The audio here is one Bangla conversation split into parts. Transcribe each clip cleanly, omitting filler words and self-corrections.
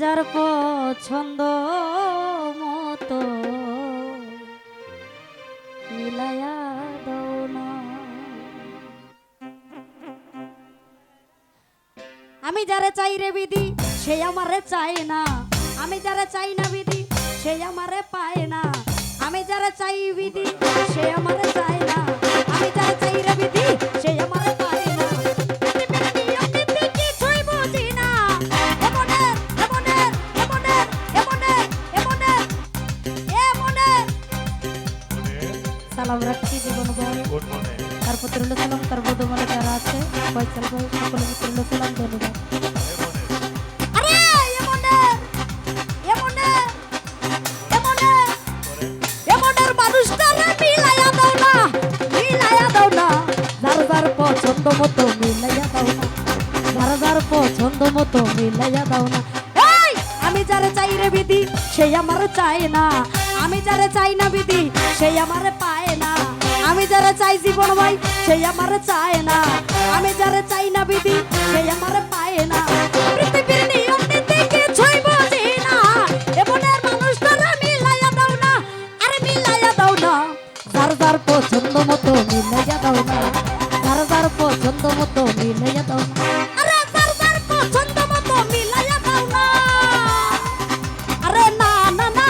যার পছন্দ মতো মিলায়া দাও না। আমি যারে চাই রে বিধি সে আমারে চায় না, আমি যারে চাই না বিধি সে আমারে পায় না। আমি যারে চাই বিধি সে আমারে চায় না, আমি যারে চাই রে বিধি সে আমারে পায় না। সালাম রাখছি জীবন ভাই, তার পুত্র হলো সালাম, তার বধূ মানে যারা আছে ফয়সাল ভাই, সকলের পুত্র হলো সালাম। ধন্যবাদ। আরে এমনের মানুষটারে মিলাইয়া দাও না, মিলাইয়া দাও না, যার যার পছন্দ মতো মিলাইয়া দাও না, যার যার পছন্দ মতো মিলাইয়া দাও না। এই আমি যারে চাই রে বিধি সেই আমার চায় না, আমি যারে চাই না বিধি সেই আমারে পায় না। আমি যারে চাই জীবন ভাই সেই আমারে চায় না, আমি যারে চাই না বিধি সেই আমারে পায় না। পৃথিবীর নিয়ম নীতি কিছুই বুঝি না, এমনের মানুষটারে মিলাইয়া দাও না, আরে মিলাইয়া দাও না, যার যার পছন্দ মতো মিলাইয়া দাও না, যার যার পছন্দ মতো মিলাইয়া দাও না, আরে যার যার পছন্দ মতো মিলাইয়া দাও না। আরে না না না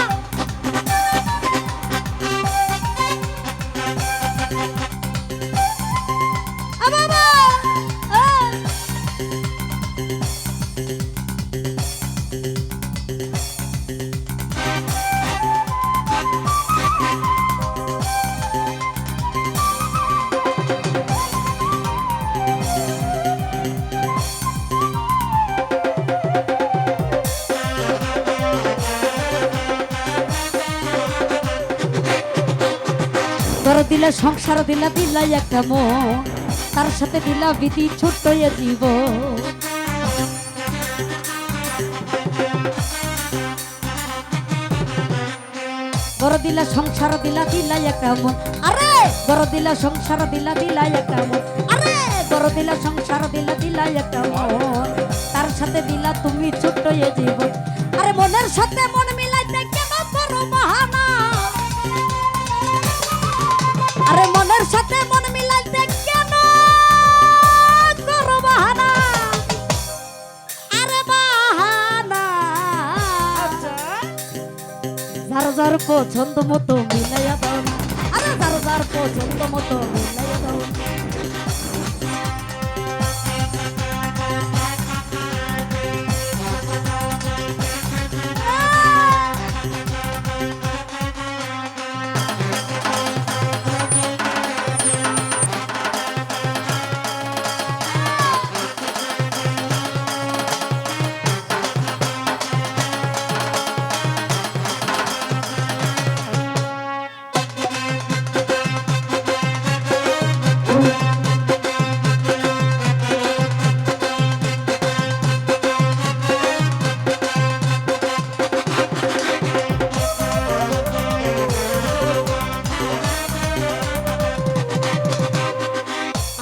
বাবা তোর দিলে সংসার দিলা দিলা একটা মন, তার সাথে দিলা বিধি ছোট্ট এ জীব। বড় দিলা সংসার দিলা দিলা একটা মন, আরে বড় দিলা সংসার দিলা দিলা একটা মন, আরে বড় দিলা সংসার দিলা দিলা একটা মন, তার সাথে দিলা তুমি ছোট্ট এ জীবন। আরে মনের সাথে মন মিলাইতে কেন বড় বাহানা, আরে মনের সাথে মন মিলাইতে কেন করো বাহানা, আরে বাহানা। যার যার পছন্দ মতো মিলাইয়া দাও না, আরে যার যার পছন্দ মতো মিলাইয়া দাও না।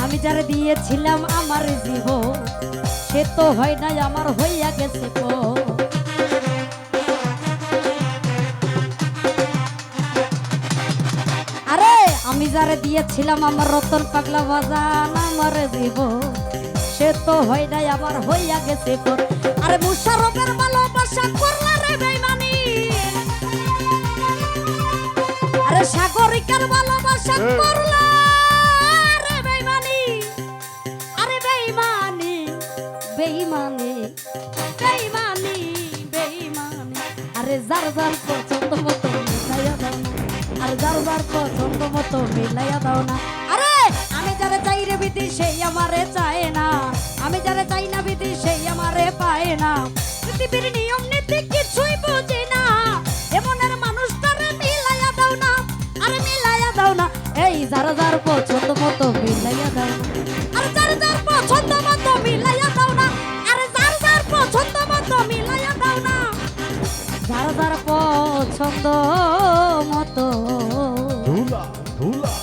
আমি যারে দিয়েছিলাম আমার জীবন সে তো হয় নাই আমার হইয়া গেছে পো। আরে আমি যারে দিয়েছিলাম আমার রতন পাগলা বাজান আমার জীবন সে তো হয় নাই আমার হইয়া গেছে পো। আরে মুশারফের ভালোবাসা করলা রে বেঈমানি, আরে সাগরিকার ভালোবাসা করলা বেঈমানি, বেঈমানি, বেঈমানি। আরে যার যার পছন্দ মতো মিলাইয়া দাও না, আরে যার যার পছন্দ মতো মিলাইয়া দাও না। আরে আমি যারে চাই রে বিধি সেই আমারে চায় না, আমি যারে চাই না বিধি সেই আমারে পায় না। পৃথিবীর নিয়ম নীতি কিছুই বুঝি না, এমনের মানুষটারে মিলাইয়া দাও না, আরে মিলাইয়া দাও না। এই যার যার পছন্দ মতো মিলাইয়া দাও না, আরে যার যার পছন্দ মতো মিলাইয়া দাও না, আরে যার যার পছন্দ মতো মিলাইয়া দাও না, যার যার পছন্দ মতো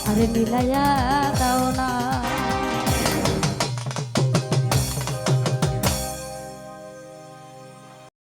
আরে মিলাইয়া